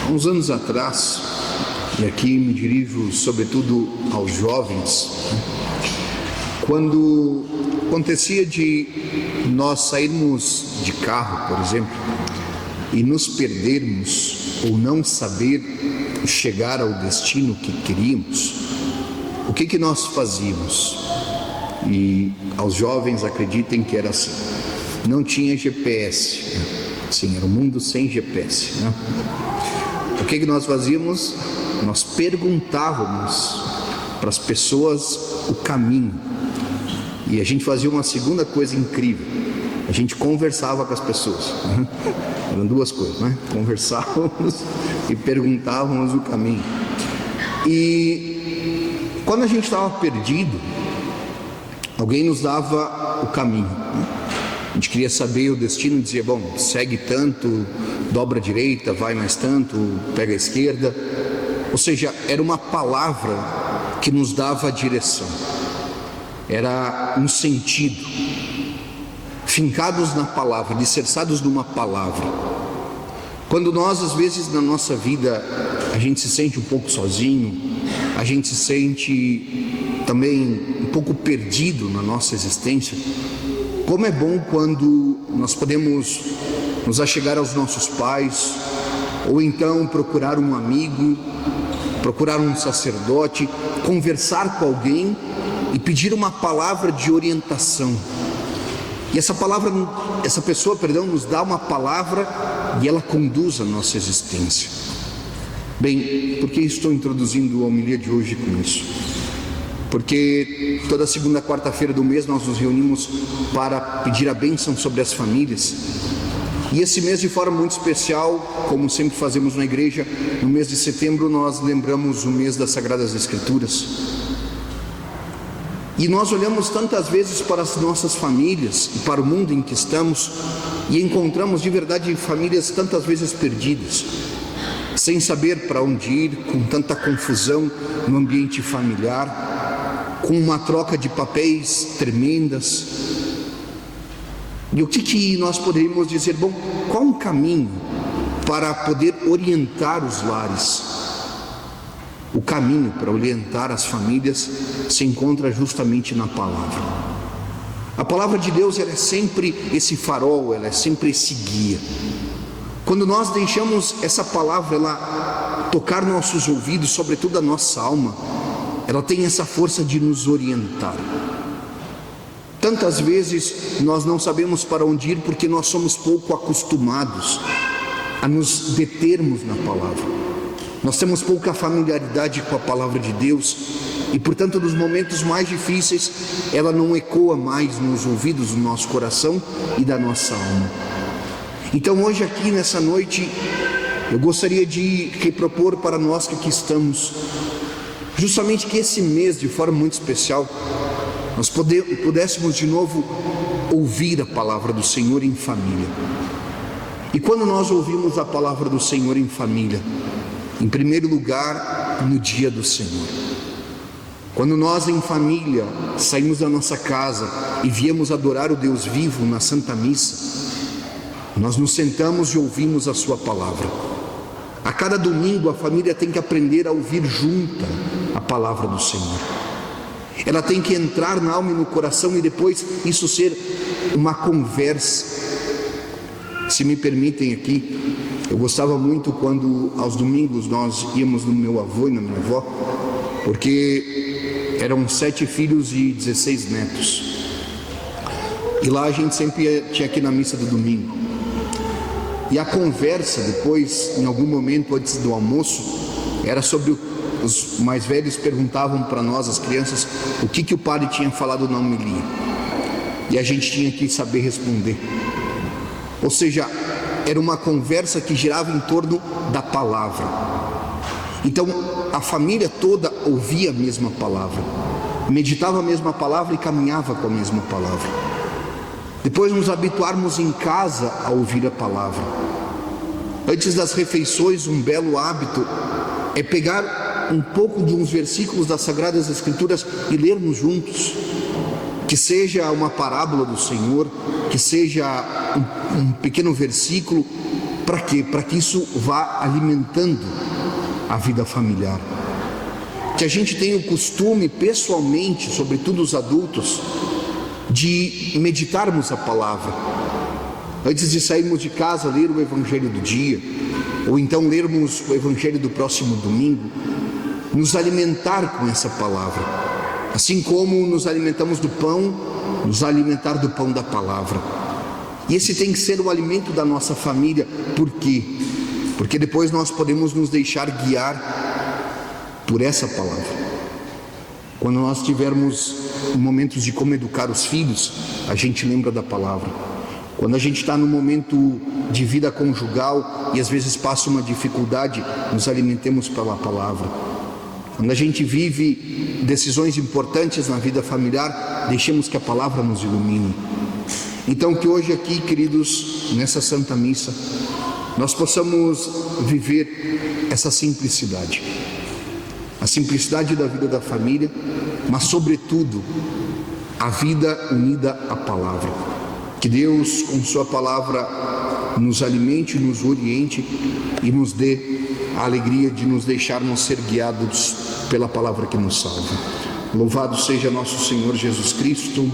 Há uns anos atrás, e aqui me dirijo sobretudo aos jovens, quando acontecia de nós sairmos de carro, por exemplo, e nos perdermos ou não saber chegar ao destino que queríamos, o que nós fazíamos? E aos jovens acreditem que era assim, não tinha GPS, sim, era um mundo sem GPS, né? O que nós fazíamos? Nós perguntávamos para as pessoas o caminho. E a gente fazia uma segunda coisa incrível, a gente conversava com as pessoas, né? Eram duas coisas, né? Conversávamos e perguntávamos o caminho. E quando a gente estava perdido, alguém nos dava o caminho, né? A gente queria saber o destino, dizia, bom, segue tanto, dobra a direita, vai mais tanto, pega a esquerda. Ou seja, era uma palavra que nos dava a direção, era um sentido, fincados na palavra, alicerçados numa palavra. Quando nós, às vezes, na nossa vida, a gente se sente um pouco sozinho, a gente se sente também um pouco perdido na nossa existência, como é bom quando nós podemos nos achegar aos nossos pais, ou então procurar um amigo, procurar um sacerdote, conversar com alguém e pedir uma palavra de orientação. E essa pessoa, nos dá uma palavra e ela conduz a nossa existência. Bem, por que estou introduzindo a homilia de hoje com isso? Porque toda segunda quarta-feira do mês nós nos reunimos para pedir a bênção sobre as famílias. E esse mês, de forma muito especial, como sempre fazemos na igreja, no mês de setembro nós lembramos o mês das Sagradas Escrituras. E nós olhamos tantas vezes para as nossas famílias e para o mundo em que estamos e encontramos de verdade famílias tantas vezes perdidas, sem saber para onde ir, com tanta confusão no ambiente familiar, com uma troca de papéis tremendas. E o que nós poderíamos dizer? Bom, qual um caminho para poder orientar os lares? O caminho para orientar as famílias se encontra justamente na palavra. A palavra de Deus, ela é sempre esse farol, ela é sempre esse guia. Quando nós deixamos essa palavra ela tocar nossos ouvidos, sobretudo a nossa alma, ela tem essa força de nos orientar. Tantas vezes nós não sabemos para onde ir porque nós somos pouco acostumados a nos determos na palavra. Nós temos pouca familiaridade com a palavra de Deus e, portanto, nos momentos mais difíceis, ela não ecoa mais nos ouvidos do nosso coração e da nossa alma. Então, hoje aqui nessa noite, eu gostaria de repropor para nós que aqui estamos, justamente que esse mês, de forma muito especial, nós pudéssemos de novo ouvir a palavra do Senhor em família. E quando nós ouvimos a palavra do Senhor em família, em primeiro lugar, no dia do Senhor. Quando nós em família saímos da nossa casa e viemos adorar o Deus vivo na Santa Missa, nós nos sentamos e ouvimos a sua palavra. A cada domingo a família tem que aprender a ouvir junta a palavra do Senhor. Ela tem que entrar na alma e no coração e depois isso ser uma conversa. Se me permitem aqui, eu gostava muito quando aos domingos nós íamos no meu avô e na minha avó, porque eram 7 filhos e 16 netos. E lá a gente sempre tinha aqui na missa do domingo. E a conversa depois, em algum momento antes do almoço, era sobre os mais velhos perguntavam para nós, as crianças, o que o padre tinha falado na homilia. E a gente tinha que saber responder. Ou seja, era uma conversa que girava em torno da palavra. Então, a família toda ouvia a mesma palavra, meditava a mesma palavra e caminhava com a mesma palavra. Depois nos habituarmos em casa a ouvir a palavra. Antes das refeições, um belo hábito é pegar um pouco de uns versículos das Sagradas Escrituras e lermos juntos. Que seja uma parábola do Senhor, que seja um pequeno versículo, Para quê? Para que isso vá alimentando a vida familiar. Que a gente tenha o costume, pessoalmente, sobretudo os adultos, de meditarmos a palavra. Antes de sairmos de casa, ler o Evangelho do dia, ou então lermos o Evangelho do próximo domingo, nos alimentar com essa palavra. Assim como nos alimentamos do pão, nos alimentar do pão da palavra. E esse tem que ser o alimento da nossa família. Por quê? Porque depois nós podemos nos deixar guiar por essa palavra. Quando nós tivermos momentos de como educar os filhos, a gente lembra da palavra. Quando a gente está no momento de vida conjugal e às vezes passa uma dificuldade, nos alimentemos pela palavra. Quando a gente vive decisões importantes na vida familiar, deixemos que a palavra nos ilumine. Então que hoje aqui, queridos, nessa Santa Missa, nós possamos viver essa simplicidade. A simplicidade da vida da família, mas sobretudo a vida unida à palavra. Que Deus, com sua palavra, nos alimente, nos oriente e nos dê a alegria de nos deixarmos ser guiados pela palavra que nos salva. Louvado seja nosso Senhor Jesus Cristo.